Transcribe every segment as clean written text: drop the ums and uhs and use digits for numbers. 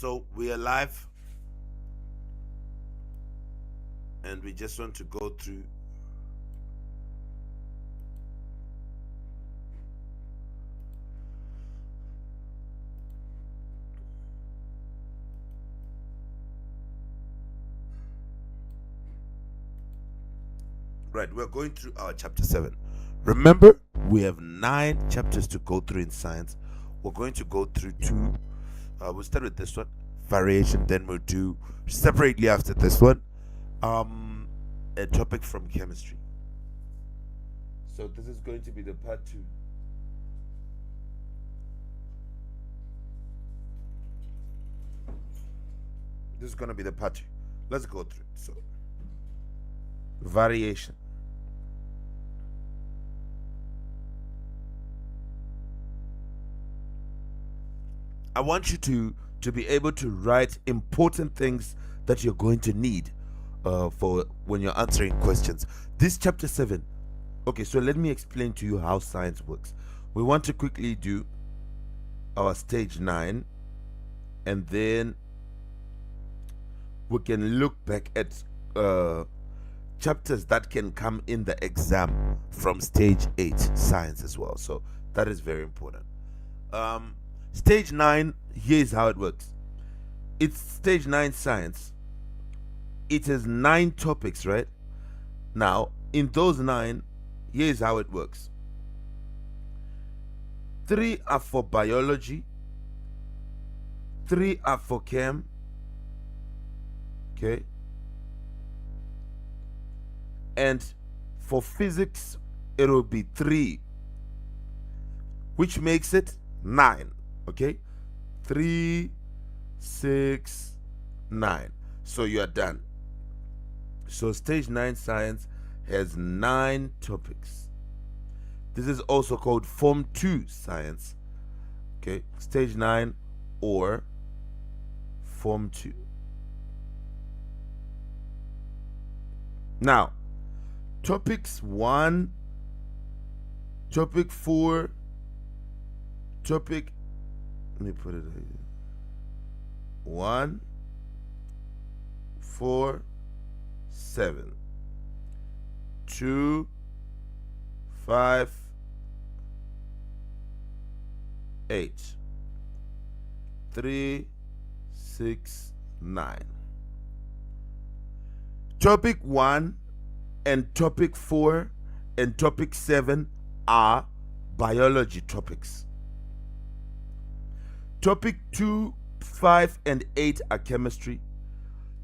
So we are live, and we just want to go through. Right, we're going through our chapter 7. Remember, we have 9 chapters to go through in science. We're going to go through 2. We'll start with this one, variation, then we'll do separately after this one, a topic from chemistry. So this is going to be the part 2. This is going to be the part 2. Let's go through it. So, variation. I want you to be able to write important things that you're going to need for when you're answering questions. This chapter 7. Okay, so let me explain to you how science works. We want to quickly do our stage 9, and then we can look back at chapters that can come in the exam from stage 8 science as well. So that is very important. Stage 9, here is how it works. It's stage 9 science. It has 9 topics, right? Now, in those 9, here is how it works. 3 are for biology, 3 are for chem, okay? And for physics, it will be 3, which makes it 9. Okay, 3, 6, 9. So you are done. So stage 9 science has 9 topics. This is also called form 2 science. Okay, stage 9 or form 2. Now, topics 1, topic 4, topic, let me put it here. 1, 4, 7. 2, 5, 8. 3, 6, 9. Topic 1 and topic 4 and topic 7 are biology topics. Topic 2, 5, and 8 are chemistry.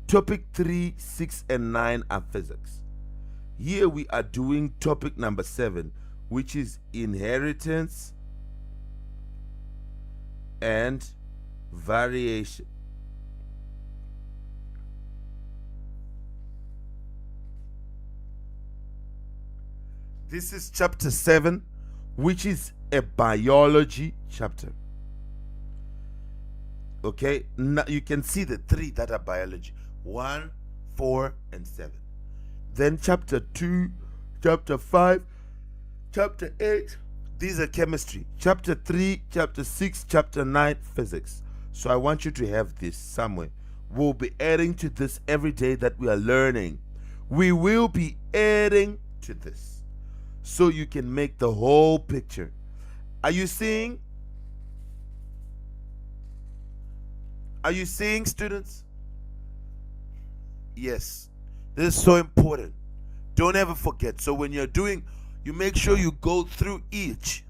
Topic 3, 6, and 9 are physics. Here we are doing topic number 7, which is inheritance and variation. This is chapter 7, which is a biology chapter. Okay, now you can see the 3 that are biology: 1, 4, and 7. Then chapter 2, chapter 5, chapter 8, these are chemistry. Chapter 3, chapter 6, chapter 9, physics. So I want you to have this somewhere. We'll be adding to this every day that we are learning. We will be adding to this so you can make the whole picture. Are you seeing? Are you seeing, students? Yes. This is so important. Don't ever forget. So when you're doing, you make sure you go through each.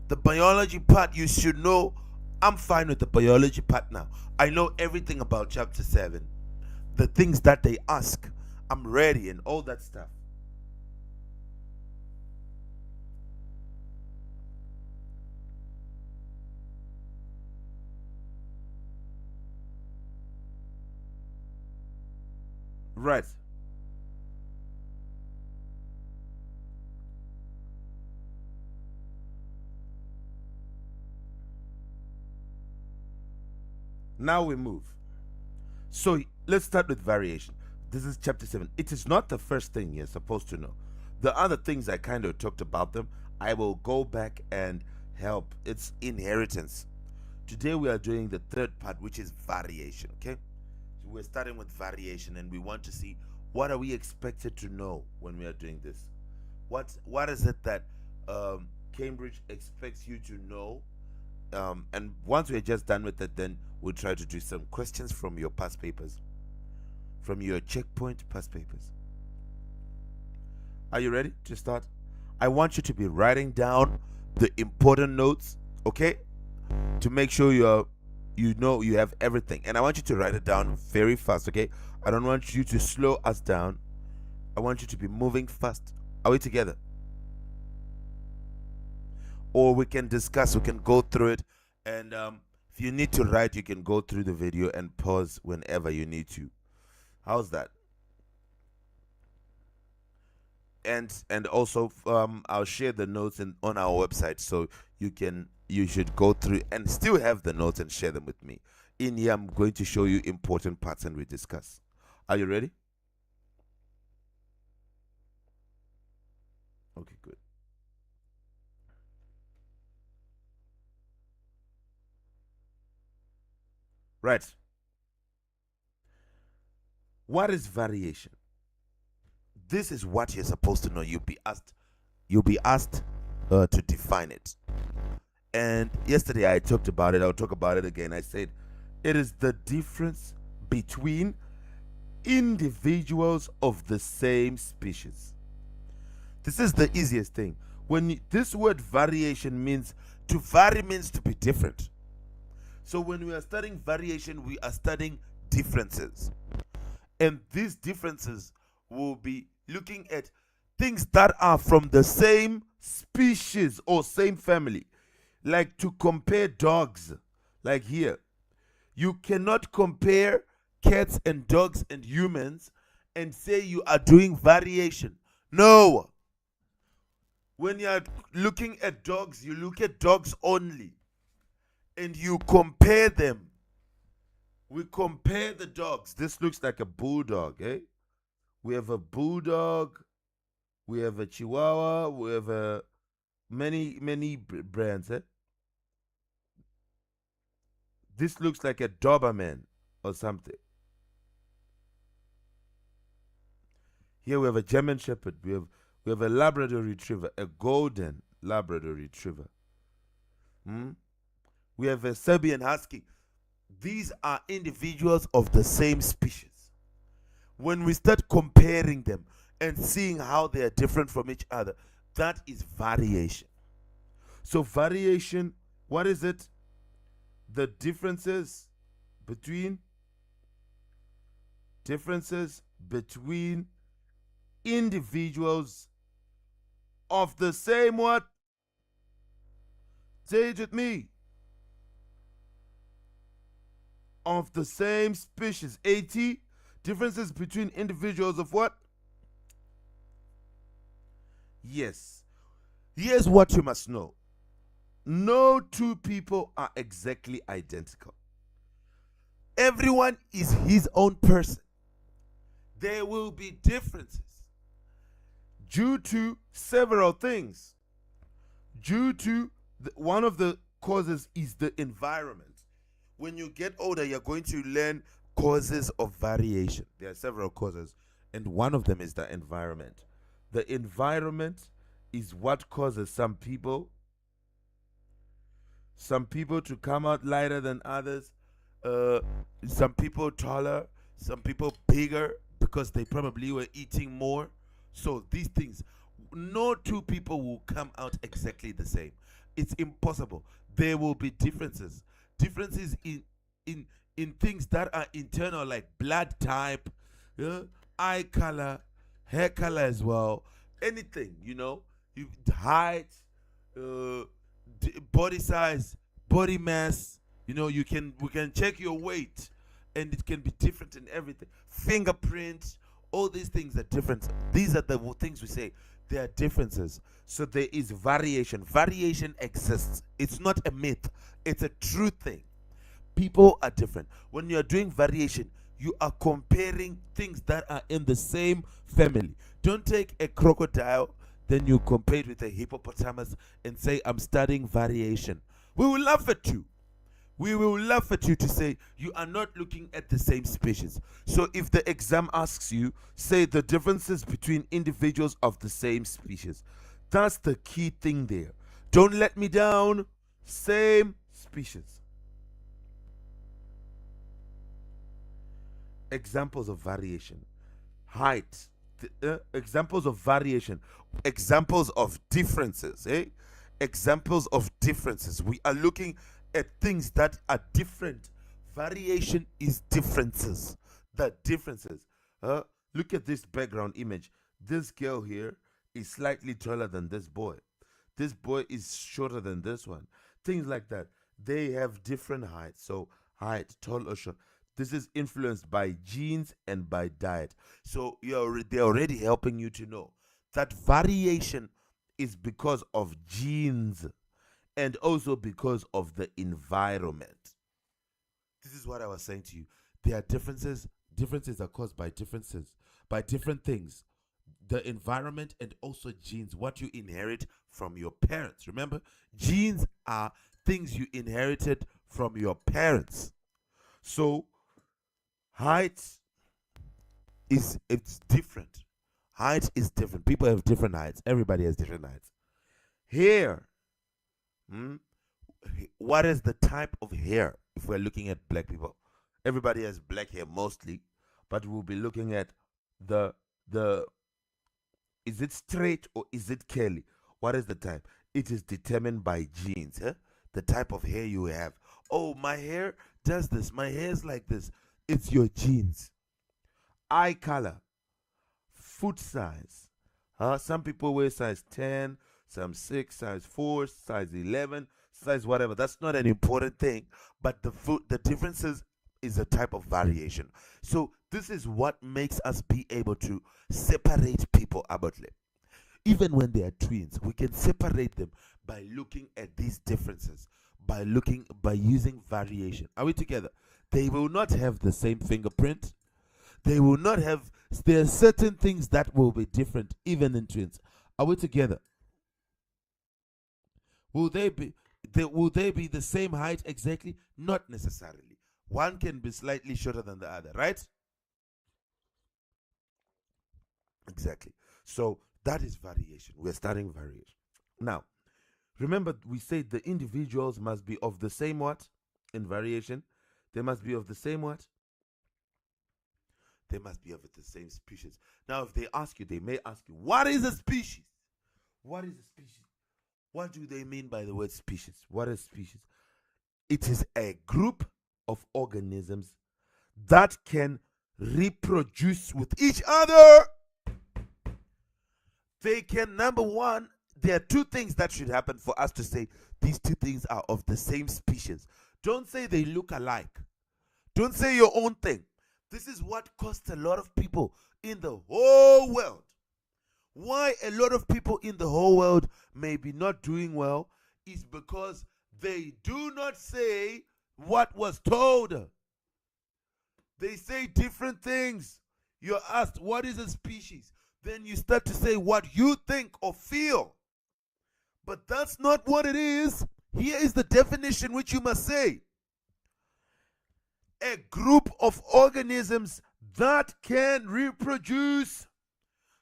The biology part, you should know. I'm fine with the biology part now. I know everything about chapter 7. The things that they ask, I'm ready, and all that stuff. Right. Now we move. So let's start with variation. This is chapter 7. It is not the first thing you're supposed to know. The other things I kind of talked about them. I will go back and help. It's inheritance. Today we are doing the third part, which is variation. Okay, so we're starting with variation, and we want to see what are we expected to know when we are doing this. What is it that Cambridge expects you to know? And once we're just done with it, then we'll try to do some questions from your past papers, from your checkpoint past papers. Are you ready to start? I want you to be writing down the important notes, okay? To make sure you have everything. And I want you to write it down very fast, okay? I don't want you to slow us down. I want you to be moving fast. Are we together? Or we can discuss, we can go through it. And if you need to write, you can go through the video and pause whenever you need to. How's that? And also I'll share the notes on our website, so you should go through and still have the notes and share them with me. In here, I'm going to show you important parts and we discuss. Are you ready? Okay, good. Right. What is variation? This is what you're supposed to know. You'll be asked to define it. And yesterday I talked about it. I'll talk about it again. I said it is the difference between individuals of the same species. This is the easiest thing. This word variation means to vary, means to be different. So when we are studying variation, we are studying differences. And these differences will be looking at things that are from the same species or same family. Like to compare dogs, like here. You cannot compare cats and dogs and humans and say you are doing variation. No. When you are looking at dogs, you look at dogs only and you compare them. We compare the dogs. This looks like a bulldog, eh? We have a bulldog, we have a chihuahua, we have many brands, eh? This looks like a Doberman or something. Here we have a German Shepherd. We have a Labrador Retriever, a Golden Labrador Retriever. We have a Serbian Husky. These are individuals of the same species. When we start comparing them and seeing how they are different from each other, that is variation. So variation, what is it? The differences between individuals of the same what? Say it with me. Of the same species. AT, differences between individuals of what? Yes. Here's what you must know. No two people are exactly identical. Everyone is his own person. There will be differences due to several things. One of the causes is the environment. When you get older, you're going to learn causes of variation. There are several causes, and one of them is the environment. The environment is what causes some people to come out lighter than others, some people taller, some people bigger because they probably were eating more. So these things, no two people will come out exactly the same. It's impossible. There will be differences in things that are internal, like blood type, eye color, hair color as well, anything, height, body size, body mass. We can check your weight, and it can be different in everything. Fingerprints, all these things are different. These are the things we say. There are differences. So there is variation. Variation exists. It's not a myth. It's a true thing. People are different. When you are doing variation, you are comparing things that are in the same family. Don't take a crocodile, then you compare it with a hippopotamus and say, I'm studying variation. We will laugh at you. We will laugh at you to say you are not looking at the same species. So if the exam asks you, say the differences between individuals of the same species. That's the key thing there. Don't let me down. Same species. Examples of variation. Height. Examples of variation. Examples of differences. Examples of differences. We are looking at things that are different. Variation is differences. The differences. Look at this background image. This girl here is slightly taller than this boy. This boy is shorter than this one. Things like that. They have different heights. So height, tall or short. This is influenced by genes and by diet. So they're already helping you to know that variation is because of genes and also because of the environment. This is what I was saying to you. There are differences. Differences are caused by differences, by different things. The environment and also genes, what you inherit from your parents. Remember, genes are things you inherited from your parents. So height it's different. Height is different. People have different heights. Everybody has different heights. Hair. Hmm? What is the type of hair if we're looking at black people? Everybody has black hair mostly, but we'll be looking at the is it straight or is it curly? What is the type? It is determined by genes, huh? The type of hair you have. Oh, my hair does this. My hair is like this. It's your genes. Eye color, foot size. Some people wear size 10, some 6, size 4, size 11, size whatever. That's not an important thing, but the differences is a type of variation. So this is what makes us be able to separate people abruptly. Even when they are twins, we can separate them by looking at these differences, by using variation. Are we together? They will not have the same fingerprint. They will not have. There are certain things that will be different even in twins. Are we together? Will they be? Will they be the same height exactly? Not necessarily. One can be slightly shorter than the other, right? Exactly. So that is variation. We're studying variation. Now, remember we said the individuals must be of the same what? In variation, they must be of the same what? They must be of the same species. Now, if they ask you, they may ask you, what is a species? What is a species? What do they mean by the word species? What is species? It is a group of organisms that can reproduce with each other. They can, number one, there are two things that should happen for us to say these two things are of the same species. Don't say they look alike. Don't say your own thing. This is what costs a lot of people in the whole world. Why a lot of people in the whole world may be not doing well is because they do not say what was told. They say different things. You're asked, what is a species? Then you start to say what you think or feel. But that's not what it is. Here is the definition which you must say: a group of organisms that can reproduce.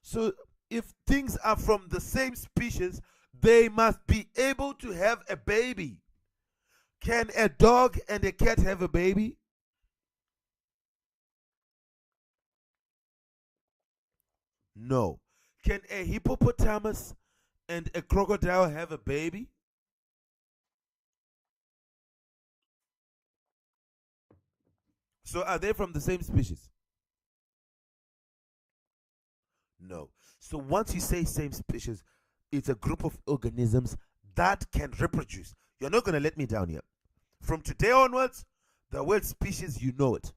So if things are from the same species, they must be able to have a baby. Can a dog and a cat have a baby? No. Can a hippopotamus and a crocodile have a baby? So are they from the same species? No. So once you say same species, it's a group of organisms that can reproduce. You're not going to let me down here. From today onwards, the word species, you know it.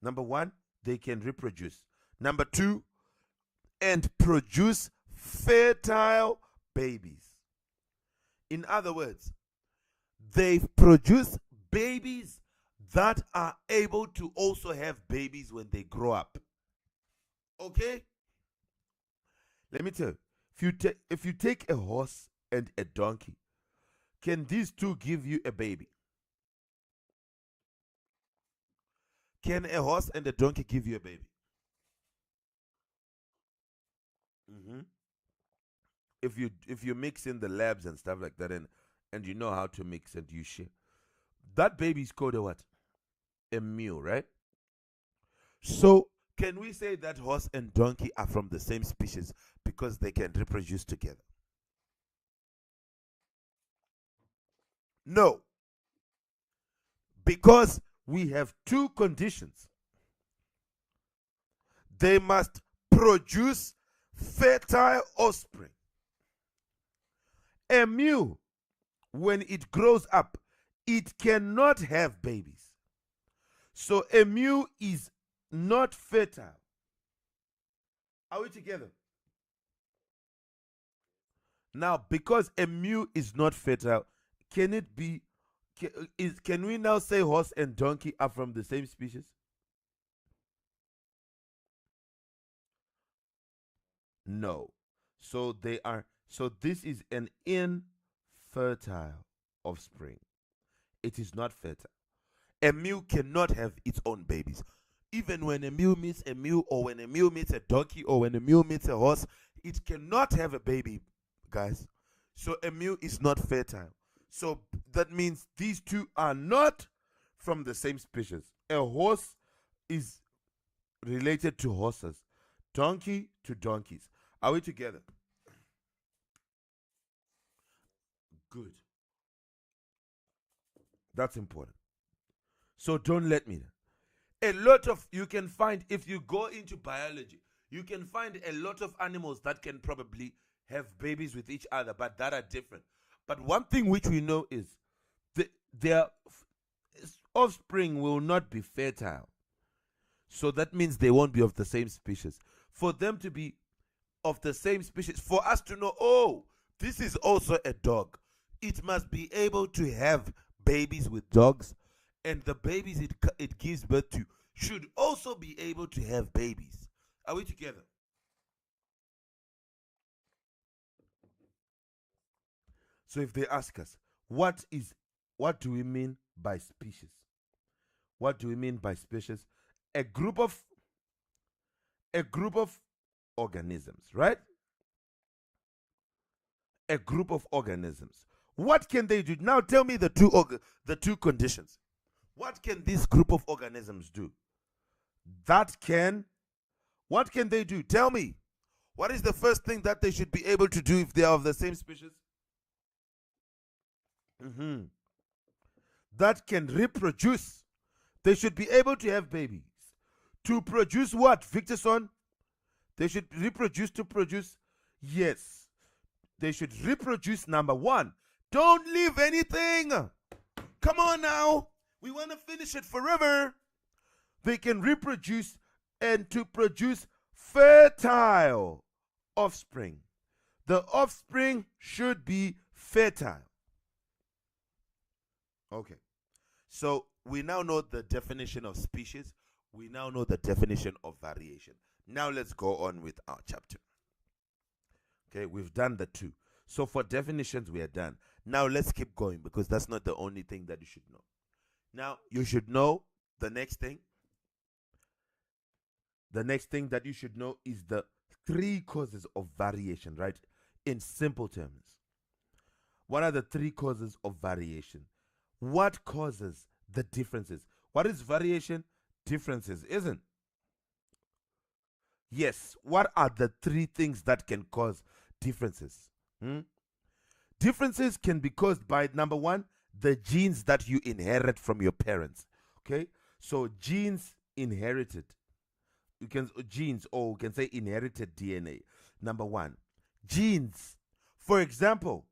Number one, they can reproduce. Number two, and produce fertile babies. In other words, they produce babies that are able to also have babies when they grow up. Okay? Let me tell you, if you take a horse and a donkey, can these two give you a baby? Can a horse and a donkey give you a baby? Hmm. If you mix in the labs and stuff like that, and you know how to mix and you share, that baby is called a what? A mule, right? So can we say that horse and donkey are from the same species because they can reproduce together? No, because we have two conditions. They must produce fertile offspring. A mule, when it grows up, it cannot have babies. So a mule is not fertile. Are we together? Now, because a mule is not fertile, can it be? Can we now say horse and donkey are from the same species? No. So they are. So this is an infertile offspring. It is not fertile. A mule cannot have its own babies. Even when a mule meets a mule, or when a mule meets a donkey, or when a mule meets a horse, it cannot have a baby, guys. So a mule is not fertile. So that means these two are not from the same species. A horse is related to horses, donkey to donkeys. Are we together? Good. That's important. So don't let me. A lot of, you can find, if you go into biology, you can find a lot of animals that can probably have babies with each other, but that are different. But one thing which we know is their offspring will not be fertile. So that means they won't be of the same species. For them to be of the same species, for us to know, oh, this is also a dog, it must be able to have babies with dogs, and the babies it gives birth to should also be able to have babies. Are we together? So if they ask us, what do we mean by species? What do we mean by species? A group of a group of organisms, right? A group of organisms. What can they do? Now tell me the two conditions. What can this group of organisms do? That can What can they do? Tell me. What is the first thing that they should be able to do if they are of the same species? Mhm. That can reproduce. They should be able to have babies. To produce what, Victorson? They should reproduce to produce. Yes. They should reproduce, number one. Don't leave anything. Come on now. We want to finish it forever. They can reproduce and to produce fertile offspring. The offspring should be fertile. Okay. So we now know the definition of species. We now know the definition of variation. Now let's go on with our chapter. Okay, we've done the two. So for definitions, we are done. Now let's keep going because that's not the only thing that you should know. Now you should know the next thing. The next thing that you should know is the three causes of variation, right? In simple terms. What are the three causes of variation? What causes the differences? What is variation? Differences, isn't? Yes. What are the three things that can cause differences? Hmm? Differences can be caused by, number one, the genes that you inherit from your parents. Okay? So genes inherited. You can genes, or you can say inherited DNA. Number one. Genes. For example,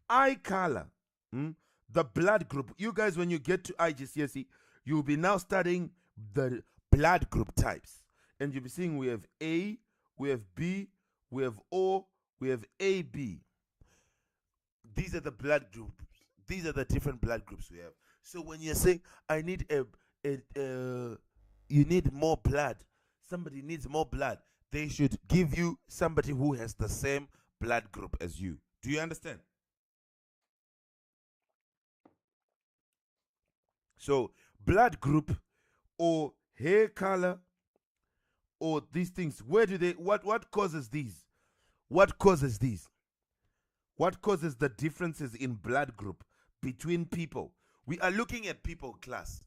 eye color. The blood group. You guys, when you get to IGCSE, you'll be now studying the blood group types. And you'll be seeing we have A, we have B, we have O, we have AB. These are the blood groups. These are the different blood groups we have. So when you're saying, I need you need more blood, somebody needs more blood, they should give you somebody who has the same blood group as you. Do you understand? So blood group, or hair color, or these things, where do they, what causes these? What causes these? What causes the differences in blood group between people? We are looking at people, class.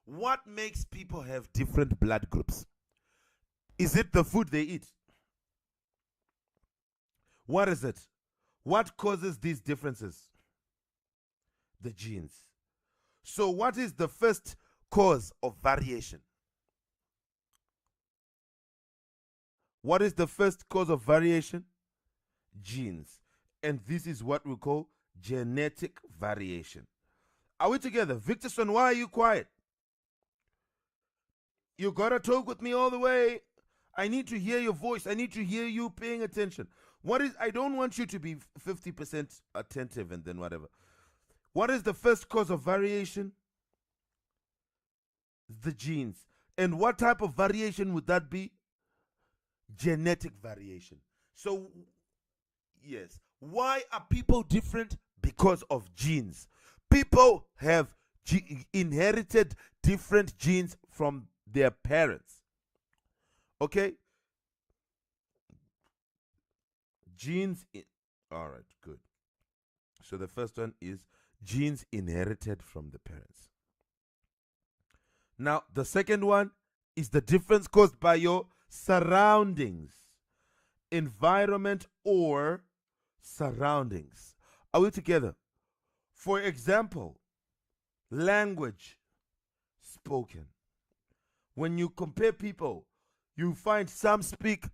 What makes people have different blood groups? Is it the food they eat? What is it? What causes these differences? The genes. So, what is the first cause of variation? What is the first cause of variation? Genes. And this is what we call genetic variation. Are we together? Victorson, why are you quiet? You gotta talk with me all the way. I need to hear your voice. I need to hear you paying attention. What is, I don't want you to be 50% attentive and then whatever. What is the first cause of variation? The genes. And what type of variation would that be? Genetic variation. So, yes. Why are people different? Because of genes. People have inherited different genes from their parents. Okay? Genes. All right, good. So the first one is genes inherited from the parents. Now, the second one is the difference caused by your surroundings, environment, or surroundings. Are we together? For example, language spoken. When you compare people, you find some speak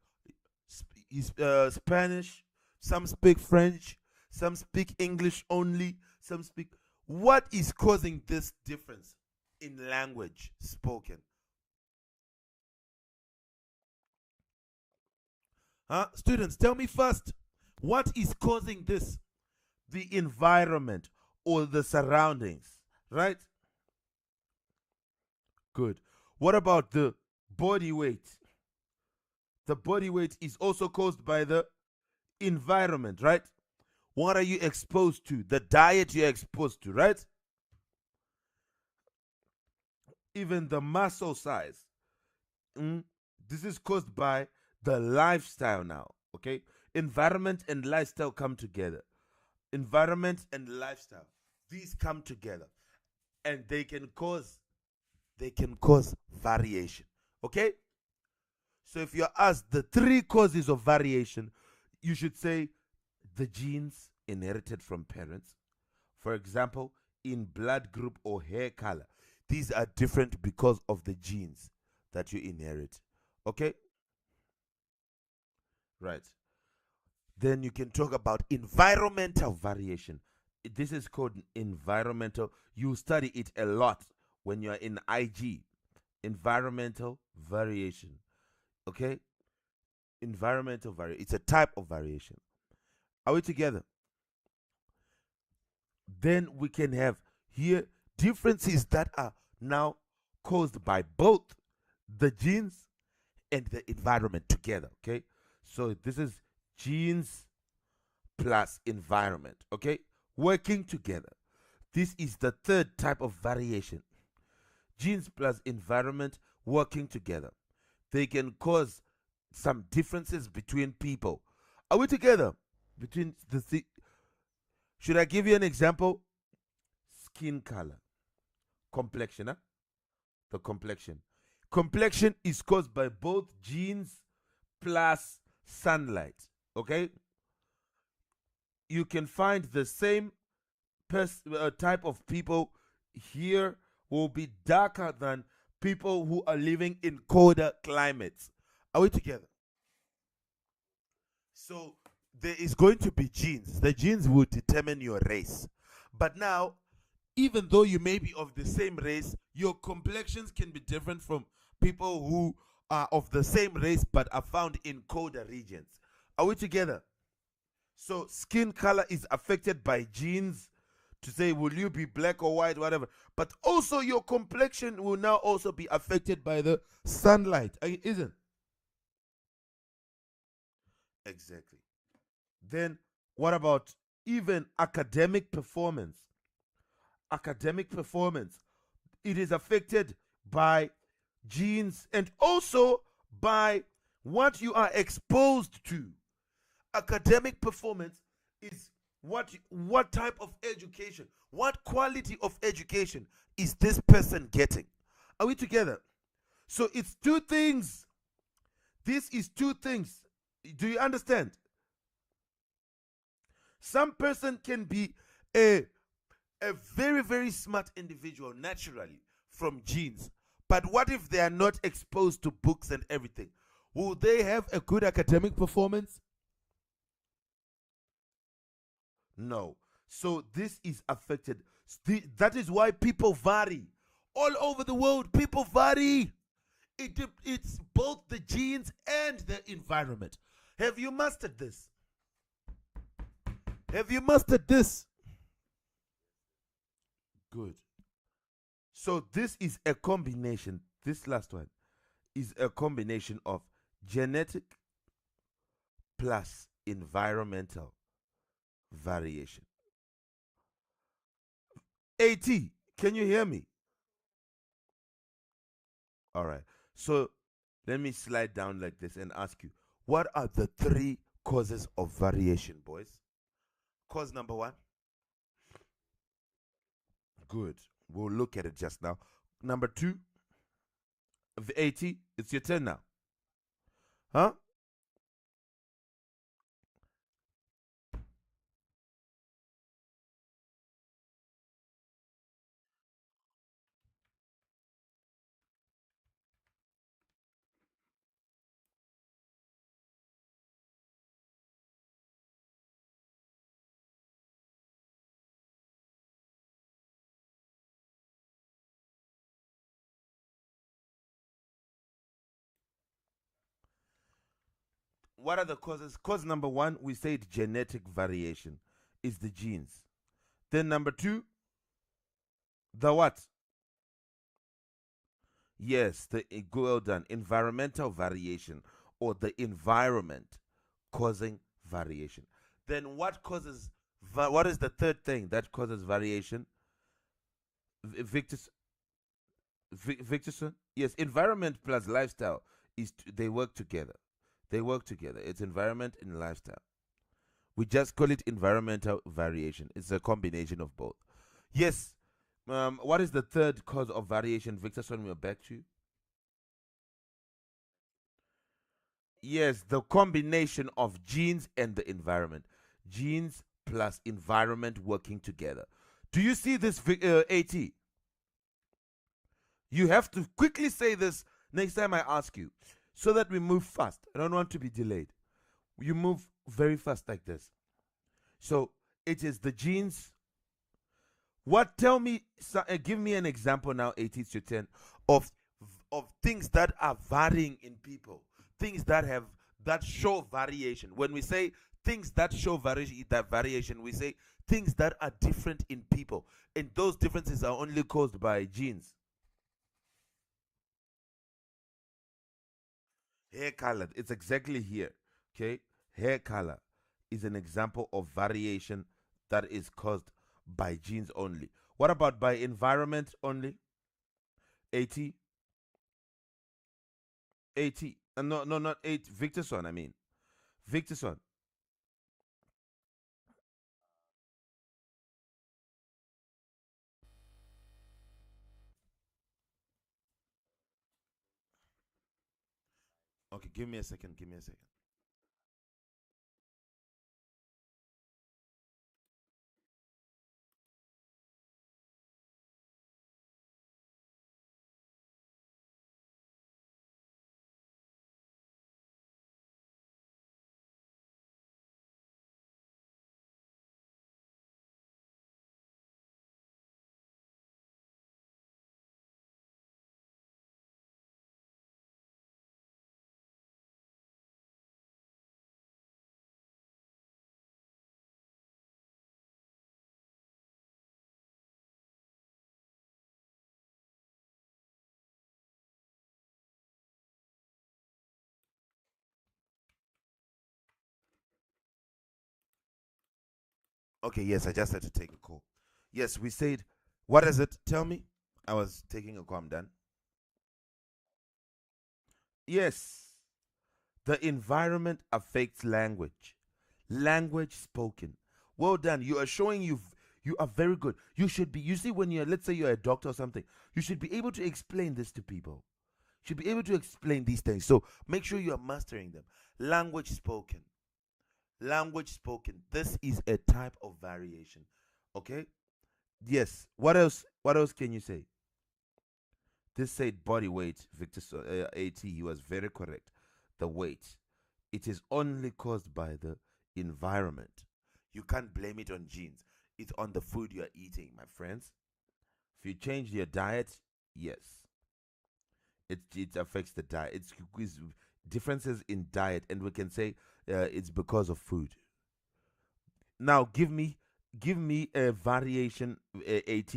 Spanish, some speak French, some speak English only, some speak. What is causing this difference in language spoken? Students, tell me first, what is causing this? The environment or the surroundings, right? Good. What about the body weight? The body weight is also caused by the environment, right? What are you exposed to? The diet you're exposed to, right? Even the muscle size. This is caused by the lifestyle now, okay? Environment and lifestyle come together. Environment and lifestyle, these come together, and they can cause variation, okay? So if you're asked the three causes of variation, you should say the genes inherited from parents. For example, in blood group or hair color, these are different because of the genes that you inherit, okay? Right. Then you can talk about environmental variation. This is called environmental. You study it a lot when you're in IG. Environmental variation. Okay? Environmental variation. It's a type of variation. Are we together? Then we can have here differences that are now caused by both the genes and the environment together. Okay? So this is genes plus environment, okay, working together. This is the third type of variation. Genes plus environment working together. They can cause some differences between people. Are we together? Between the should I give you an example? Skin color, complexion, huh? The complexion. Complexion is caused by both genes plus sunlight. Okay? You can find the same type of people here will be darker than people who are living in colder climates. Are we together? So there is going to be genes. The genes will determine your race. But now, even though you may be of the same race, your complexions can be different from people who are of the same race but are found in colder regions. Are we together? So skin color is affected by genes to say, will you be black or white, whatever. But also your complexion will now also be affected by the sunlight, isn't? Exactly. Then what about even academic performance? Academic performance, it is affected by genes, and also by what you are exposed to. Academic performance is what type of education, what quality of education is this person getting? Are we together? So it's two things. This is two things. Do you understand? Some person can be a a very, very smart individual naturally from genes. But what if they are not exposed to books and everything? Will they have a good academic performance? No. So this is affected. That is why people vary. All over the world, people vary. It's both the genes and the environment. Have you mastered this? Have you mastered this? Good. So this is a combination. This last one is a combination of genetic plus environmental variation. AT, can you hear me? All right. So let me slide down like this and ask you, what are the three causes of variation, boys? Cause number one. Good. We'll look at it just now. Number two, the AT, it's your turn now. Huh? What are the causes? Cause number one, we said genetic variation is the genes. Then number two, the what? Yes, well done. Environmental variation or the environment causing variation. Then what causes? What is the third thing that causes variation? Victor, Victorson. Yes, environment plus lifestyle they work together. They work together. It's environment and lifestyle. We just call it environmental variation. It's a combination of both. Yes. What is the third cause of variation, Victor? Son, we're back to you. Yes, the combination of genes and the environment. Genes plus environment working together. Do you see this, AT? You have to quickly say this next time I ask you so that we move fast. I don't want to be delayed. You move very fast like this. So it is the genes. What? Tell me, give me an example now, 18 to 10, of things that are varying in people, things that show variation. When we say things that show variation, we say things that are different in people, and those differences are only caused by genes. Hair color, it's exactly here. Okay, hair color is an example of variation that is caused by genes only. What about by environment only? 80, 80. No, no, not 8. Victorson, I mean. Victorson. Okay, give me a second. Give me a second. Okay, yes, I just had to take a call. Yes, we said, what is it? Tell me. I was taking a call. I'm done. Yes, the environment affects language. Language spoken. Well done. You are showing you are very good. You should be. You see, when you're, let's say you're a doctor or something, you should be able to explain this to people. You should be able to explain these things. So make sure you are mastering them. Language spoken. Language spoken. This is a type of variation. Okay. Yes. What else? What else can you say? This said body weight. Victor AT. He was very correct. The weight. It is only caused by the environment. You can't blame it on genes. It's on the food you are eating, my friends. If you change your diet, yes, it affects the diet. It's differences in diet, and we can say it's because of food. Now, give me a variation, AT,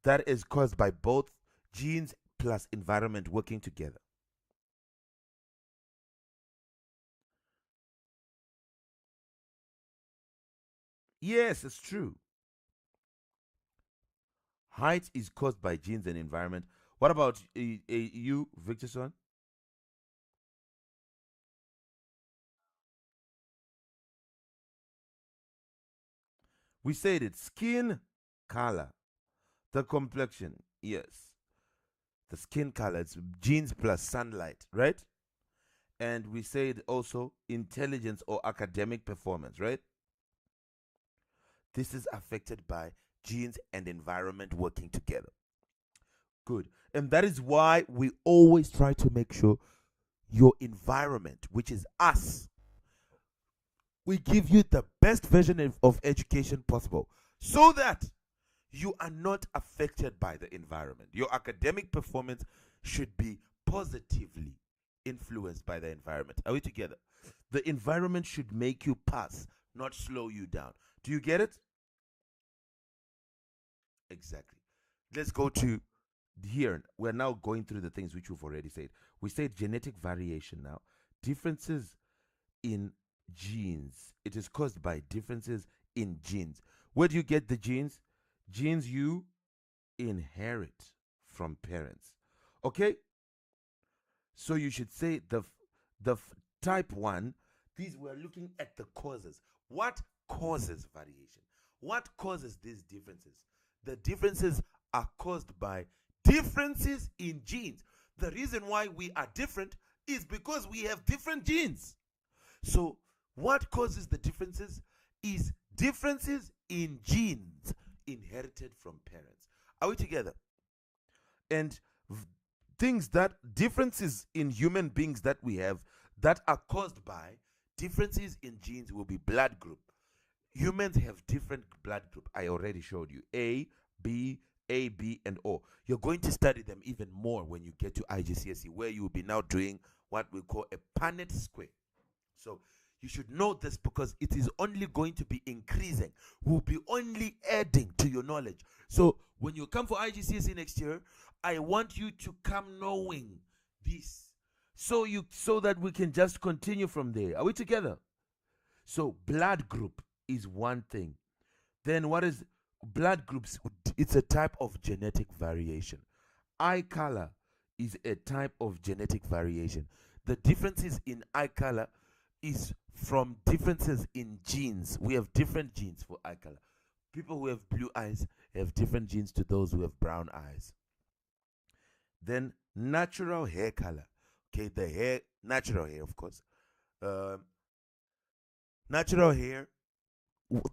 that is caused by both genes plus environment working together. Yes, it's true. Height is caused by genes and environment. What about you, Victor Son? We said it, skin color, the complexion. Yes, the skin color. It's genes plus sunlight, right? And we said also intelligence or academic performance, right? This is affected by genes and environment working together. Good. And that is why we always try to make sure your environment, which is us, we give you the best version of education possible so that you are not affected by the environment. Your academic performance should be positively influenced by the environment. Are we together? The environment should make you pass, not slow you down. Do you get it? Exactly. Let's go to here. We're now going through the things which we've already said. We said genetic variation now. Differences in genes. It is caused by differences in genes. Where do you get the genes? Genes you inherit from parents. Okay? So you should say type 1, these we're looking at the causes. What causes variation? What causes these differences? The differences are caused by differences in genes. The reason why we are different is because we have different genes. So, what causes the differences is differences in genes inherited from parents. Are we together? And things that differences in human beings that we have that are caused by differences in genes will be blood group. Humans have different blood group. I already showed you B, AB, and O. You're going to study them even more when you get to IGCSE, where you will be now doing what we call a Punnett square. So you should know this because it is only going to be increasing. We'll be only adding to your knowledge. So when you come for IGCSE next year, I want you to come knowing this. So that we can just continue from there. Are we together? So blood group is one thing. Then what is blood groups? It's a type of genetic variation. Eye color is a type of genetic variation. The differences in eye color is from differences in genes. We have different genes for eye color. People who have blue eyes have different genes to those who have brown eyes. Then natural hair color. Okay, the hair, natural hair, of course. Um, Natural hair,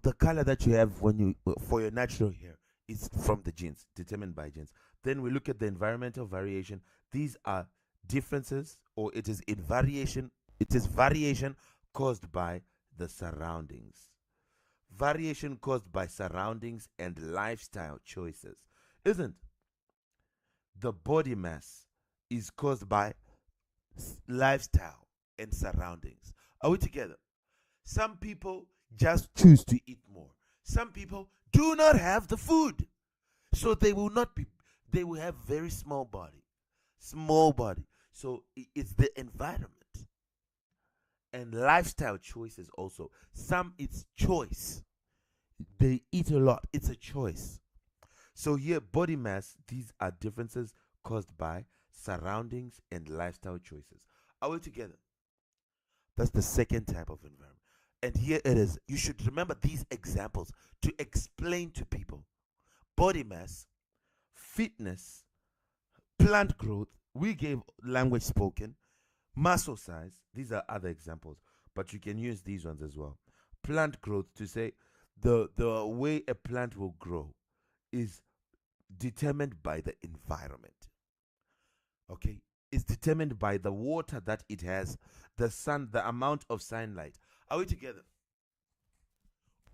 the color that you have when you for your natural hair is from the genes, determined by genes. Then we look at the environmental variation. These are differences, or it is in variation. It is variation caused by the surroundings. Variation caused by surroundings and lifestyle choices. Isn't the body mass is caused by lifestyle and surroundings? Are we together? Some people just choose to eat more. Some people do not have the food. So they will not be, they will have very small body. Small body. So it's the environment and lifestyle choices also. Some it's choice. They eat a lot. It's a choice. So here, body mass, these are differences caused by surroundings and lifestyle choices. Are we together? That's the second type of environment. And here it is. You should remember these examples to explain to people body mass, fitness, plant growth. We gave language spoken, muscle size. These are other examples, but you can use these ones as well. Plant growth to say the way a plant will grow is determined by the environment. Okay, it's determined by the water that it has, the sun, the amount of sunlight. Are we together?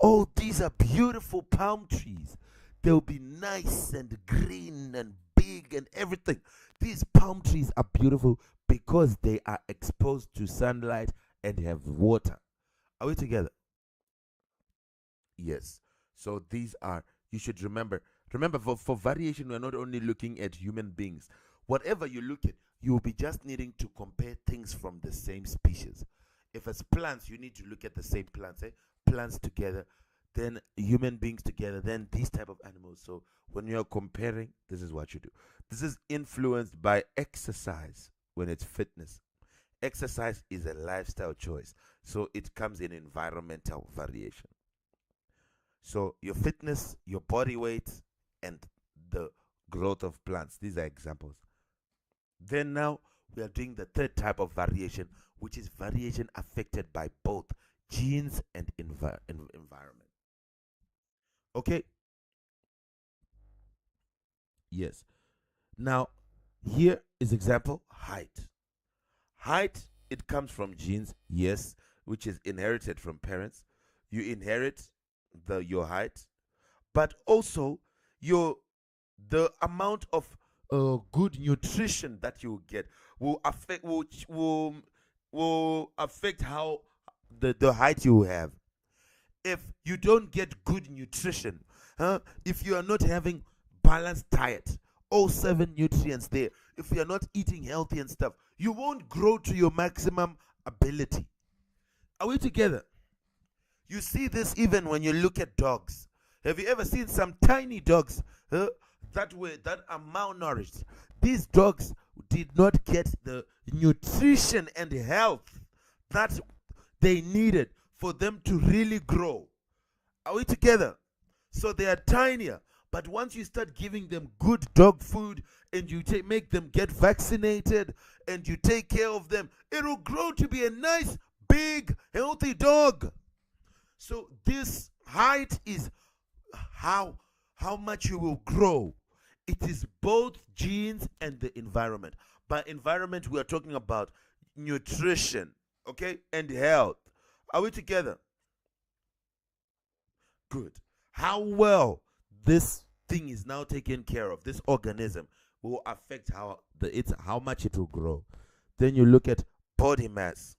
Oh, these are beautiful palm trees. They'll be nice and green and big and everything. These palm trees are beautiful because they are exposed to sunlight and have water. Are we together? Yes. So these are, you should remember. Remember, for variation, we're not only looking at human beings. Whatever you look at, you will be just needing to compare things from the same species. If it's plants, you need to look at the same plants, plants together, then human beings together, then these type of animals. So when you're comparing, this is what you do. This is influenced by exercise when it's fitness. Exercise is a lifestyle choice, so it comes in environmental variation. So your fitness, your body weight, and the growth of plants. These are examples. Then now we are doing the third type of variation, which is variation affected by both genes and environment. Okay? Yes. Now, here is example height. Height, it comes from genes, yes, which is inherited from parents. You inherit your height, but also your the amount of good nutrition that you get will affect how the height you have. If you don't get good nutrition, if you are not having balanced diet, all 7 nutrients there, if you are not eating healthy and stuff, you won't grow to your maximum ability. Are we together? You see this even when you look at dogs. Have you ever seen some tiny dogs that are malnourished? These dogs did not get the nutrition and health that they needed for them to really grow. Are we together? So they are tinier. But once you start giving them good dog food and you make them get vaccinated and you take care of them, it'll grow to be a nice, big, healthy dog. So this height is how much you will grow. It is both genes and the environment. By environment, we are talking about nutrition, okay, and health. Are we together? Good. How well this thing is now taken care of, this organism will affect how much it will grow. Then you look at body mass.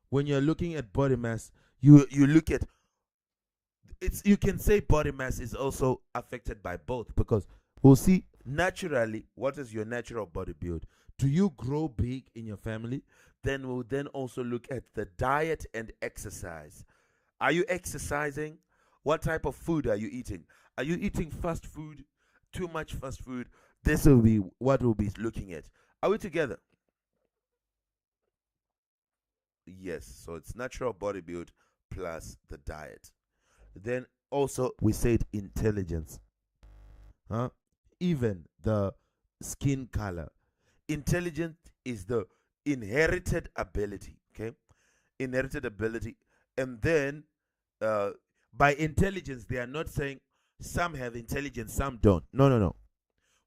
When you're looking at body mass, you look at it's you can say body mass is also affected by both, because we'll see naturally what is your natural body build. Do you grow big in your family? Then we'll then also look at the diet and exercise. Are you exercising? What type of food are you eating? Are you eating fast food? Too much fast food? This will be what we'll be looking at. Are we together? Yes. So it's natural body build plus the diet. Then also we said intelligence. Huh? Even the skin color. Intelligent is the inherited ability. Okay? Inherited ability. And then uh, by intelligence, they are not saying some have intelligence, some don't. No, no, no.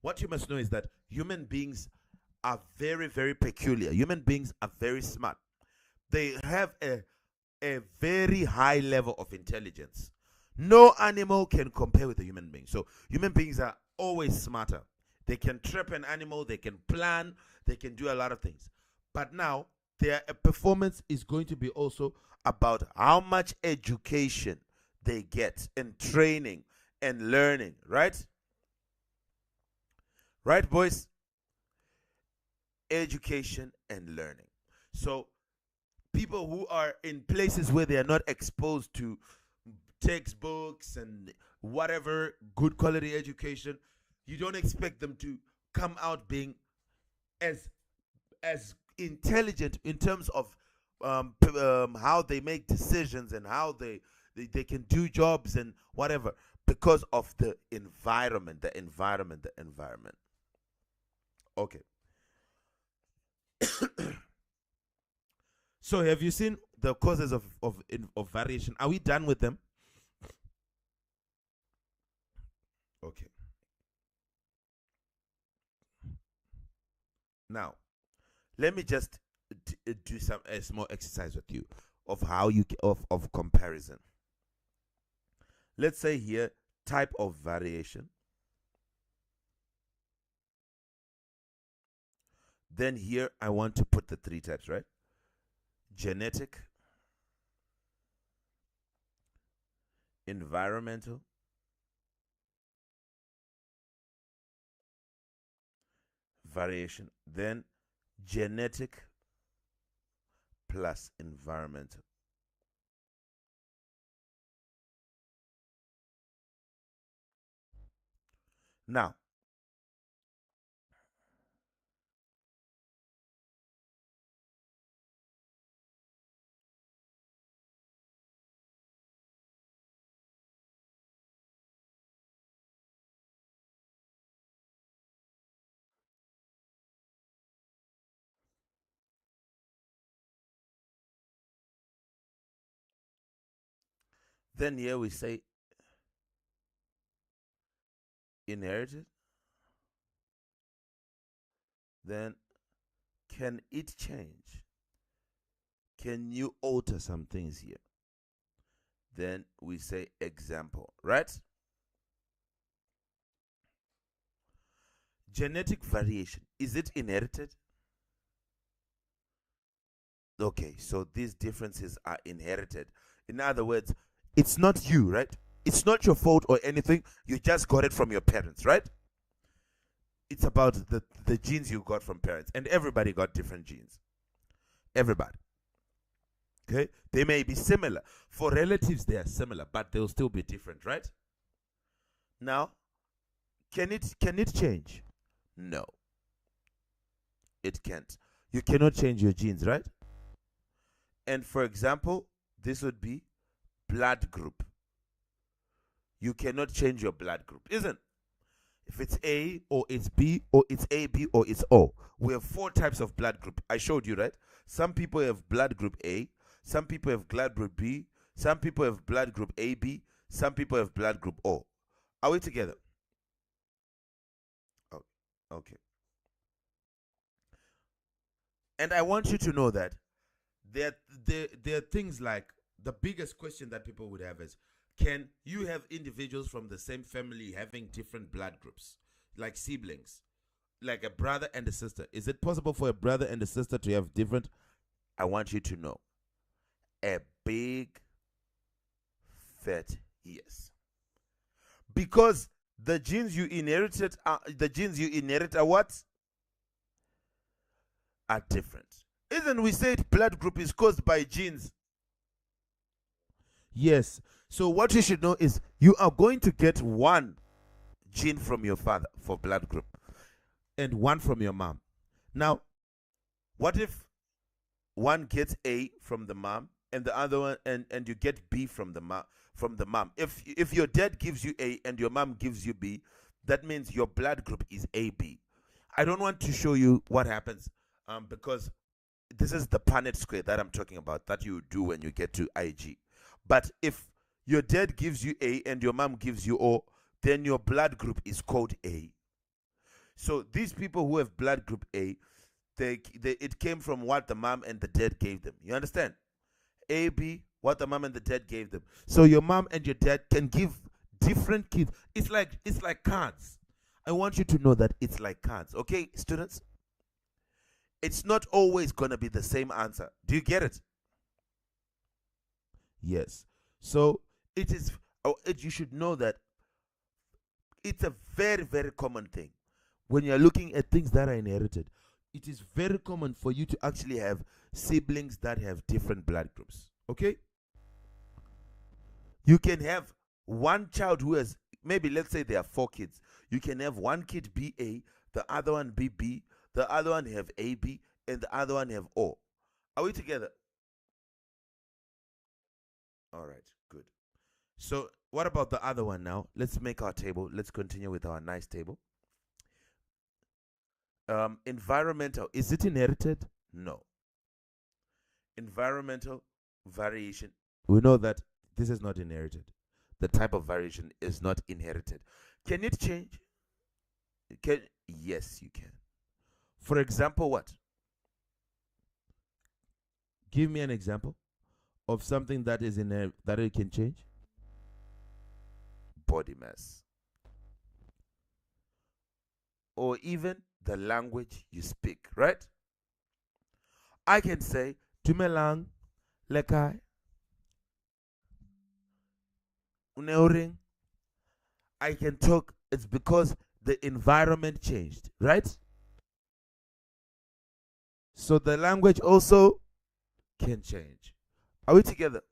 What you must know is that human beings are very, very peculiar. Human beings are very smart. They have a very high level of intelligence. No animal can compare with a human being. So human beings are always smarter. They can trap an animal, they can plan, they can do a lot of things. But now their performance is going to be also about how much education they get and training and learning, right? Right, boys? Education and learning. So people who are in places where they are not exposed to textbooks and whatever good quality education, you don't expect them to come out being as intelligent in terms of how they make decisions and how they can do jobs and whatever, because of the environment, the environment. Okay. So have you seen the causes of variation? Are we done with them? Okay. Now, let me just do a small exercise with you of how you of comparison. Let's say here type of variation. Then here I want to put the 3 types, right? Genetic, environmental, variation, then genetic plus environmental. Now, then here we say inherited. Then can it change? Can you alter some things here? Then we say example, right? Genetic variation, is it inherited? Okay, so these differences are inherited. In other words, it's not you, right? It's not your fault or anything. You just got it from your parents, right? It's about the genes you got from parents. And everybody got different genes. Everybody. Okay? They may be similar. For relatives, they are similar, but they'll still be different, right? Now, can it change? No. It can't. You cannot change your genes, right? And for example, this would be blood group. You cannot change your blood group, isn't? If it's A or it's B or it's AB or it's O. We have 4 types of blood group. I showed you, right? Some people have blood group A, some people have blood group B, some people have blood group AB, some people have blood group O. Are we together? Oh, okay. And I want you to know that there are things like, the biggest question that people would have is, can you have individuals from the same family having different blood groups, like siblings, like a brother and a sister? Is it possible for a brother and a sister to have different? I want you to know, a big fat yes. Because the genes you inherited are what? Are different. Isn't we said blood group is caused by genes? Yes. So what you should know is you are going to get 1 gene from your father for blood group and 1 from your mom. Now, what if one gets A from the mom and the other one and you get B from the mom? If your dad gives you A and your mom gives you B, that means your blood group is AB. I don't want to show you what happens because this is the Punnett square that I'm talking about, that you do when you get to IG. But if your dad gives you A and your mom gives you O, then your blood group is called A. So these people who have blood group A, it came from what the mom and the dad gave them. You understand? AB, what the mom and the dad gave them. So your mom and your dad can give different kids. It's like cards. I want you to know that it's like cards. Okay, students? It's not always going to be the same answer. Do you get it? Yes. So it is. You should know that it's a very, very common thing when you're looking at things that are inherited. It is very common for you to actually have siblings that have different blood groups. Okay? You can have one child who has, maybe let's say there are 4 kids. You can have one kid be A, the other one be B, the other one have AB, and the other one have O. Are we together? All right, good. So what about the other one now? Let's make our table. Let's continue with our nice table. Environmental, is it inherited? No. Environmental variation, we know that this is not inherited. The type of variation is not inherited. Can it change? Yes, you can. For example, what? Give me an example of something that is that it can change. Body mass, or even the language you speak, right? I can say Tumelang Lekai Uneoring. I can talk, it's because the environment changed, right? So the language also can change. Are we together?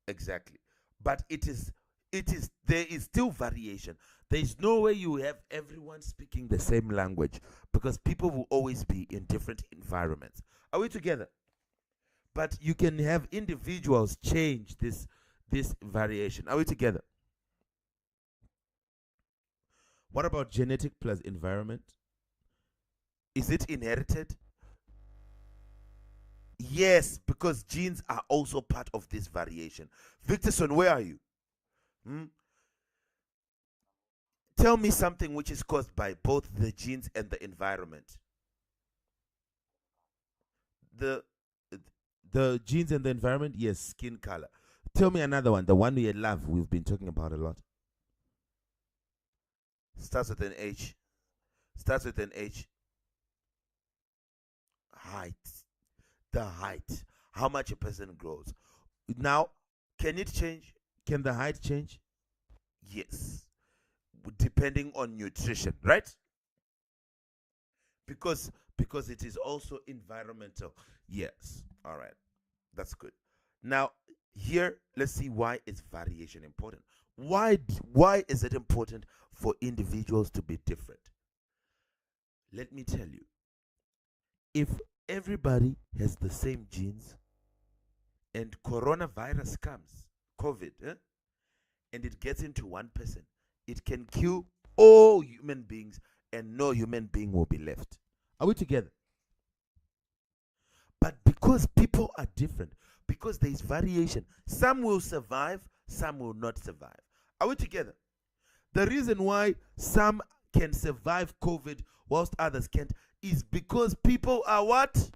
Exactly. But there is still variation. There is no way you have everyone speaking the same language, because people will always be in different environments. Are we together? But you can have individuals change this variation. Are we together? What about genetic plus environment? Is it inherited? Yes, because genes are also part of this variation. Victorson, where are you? Tell me something which is caused by both the genes and the environment. The genes and the environment, yes, skin color. Tell me another one, the one we love, we've been talking about a lot. Starts with an H. Starts with an H. Height. The height. How much a person grows. Now, can it change? Can the height change? Yes. Depending on nutrition, right? Because it is also environmental. Yes. All right. That's good. Now, here, let's see why is variation important. Why is it important for individuals to be different? Let me tell you. If everybody has the same genes and coronavirus comes, COVID, and it gets into one person, it can kill all human beings and no human being will be left. Are we together? But because people are different, because there is variation, some will survive, some will not survive. Are we together? The reason why some can survive COVID whilst others can't is because people are what?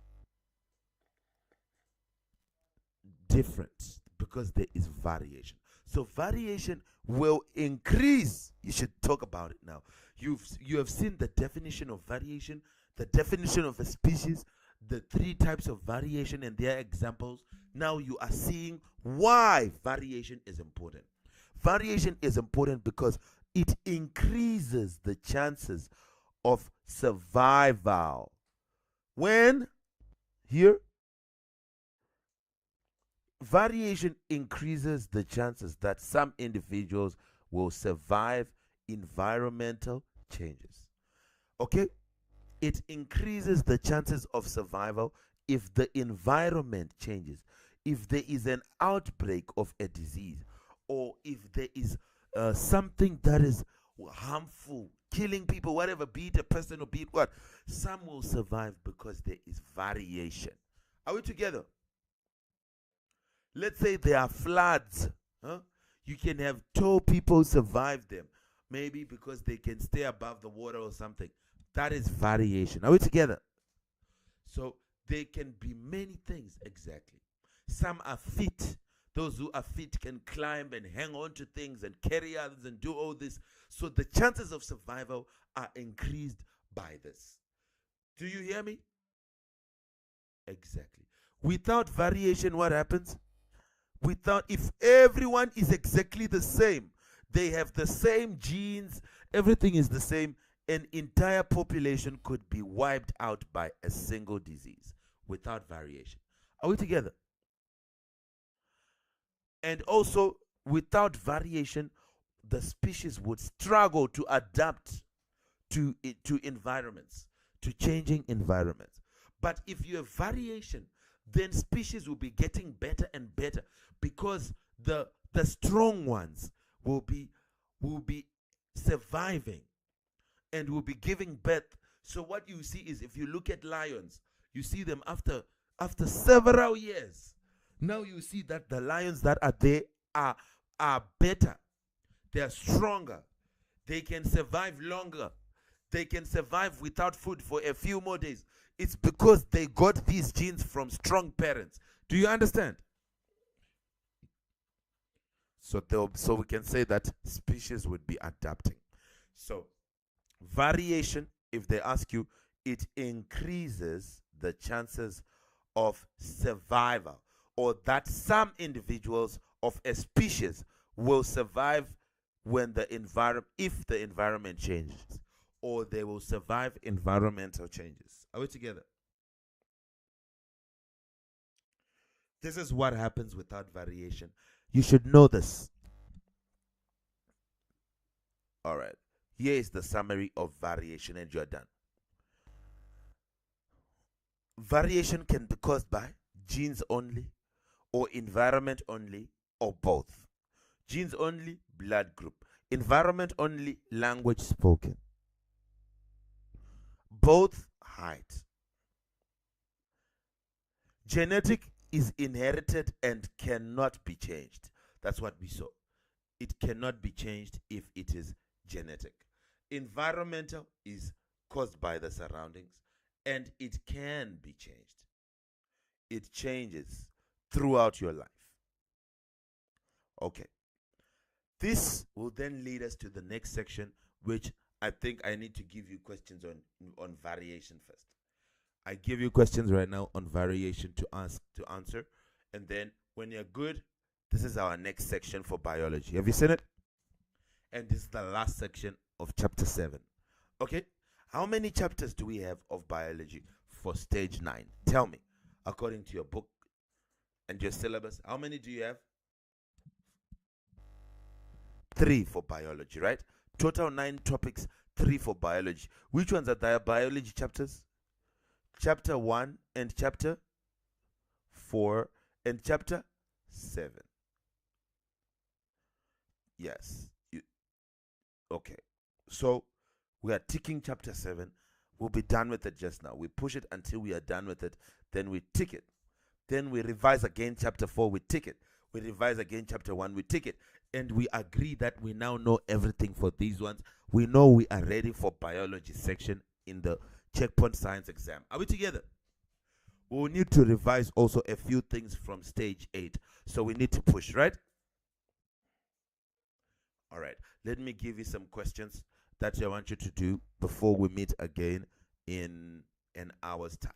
Different. Because there is variation. So variation will increase. You should talk about it now. You have seen the definition of variation, the definition of a species, the 3 types of variation and their examples. Now you are seeing why variation is important. Variation is important because it increases the chances of survival. When here, variation increases the chances that some individuals will survive environmental changes. Okay? It increases the chances of survival if the environment changes. If there is an outbreak of a disease, or if there is something that is harmful, killing people, whatever, be it a person or be it what, some will survive because there is variation. Are we together? Let's say there are floods. You can have 2 people survive them. Maybe because they can stay above the water or something. That is variation. Are we together? So there can be many things, exactly. Some are fit. Those who are fit can climb and hang on to things and carry others and do all this. So the chances of survival are increased by this. Do you hear me? Exactly. Without variation, what happens? If everyone is exactly the same, they have the same genes, everything is the same, an entire population could be wiped out by a single disease without variation. Are we together? And also, without variation, the species would struggle to adapt to environments, to changing environments. But if you have variation, then species will be getting better and better, because the strong ones will be surviving and will be giving birth. So what you see is, if you look at lions, you see them after several years. Now you see that the lions that are there are better. They are stronger. They can survive longer. They can survive without food for a few more days. It's because they got these genes from strong parents. Do you understand? So we can say that species would be adapting. So variation, if they ask you, it increases the chances of survival, or that some individuals of a species will survive when the environment if the environment changes, or they will survive environmental changes. Are we together? This is what happens without variation. You should know this. All right. Here is the summary of variation, and you're done. Variation can be caused by genes only, or environment only, or both. Genes only, blood group. Environment only, language spoken. Both, height. Genetic is inherited and cannot be changed. That's what we saw. It cannot be changed if it is genetic. Environmental is caused by the surroundings, and it can be changed. It changes throughout your life. Okay. This will then lead us to the next section, which I think I need to give you questions on variation first. I give you questions right now on variation to answer, and then when you're good, this is our next section for biology. Have you seen it? And this is the last section of chapter 7. Okay? How many chapters do we have of biology for stage 9? Tell me, according to your book and your syllabus, how many do you have? 3 for biology, right? Total 9 topics, 3 for biology. Which ones are the biology chapters? Chapter 1 and chapter 4 and chapter 7. Yes. Okay. So we are ticking chapter 7. We'll be done with it just now. We push it until we are done with it. Then we tick it. Then we revise again chapter 4. We tick it. We revise again chapter 1. We tick it. And we agree that we now know everything for these ones. We know we are ready for biology section in the checkpoint science exam. Are we together? We will need to revise also a few things from stage 8. So we need to push, right? All right. Let me give you some questions that I want you to do before we meet again in an hour's time.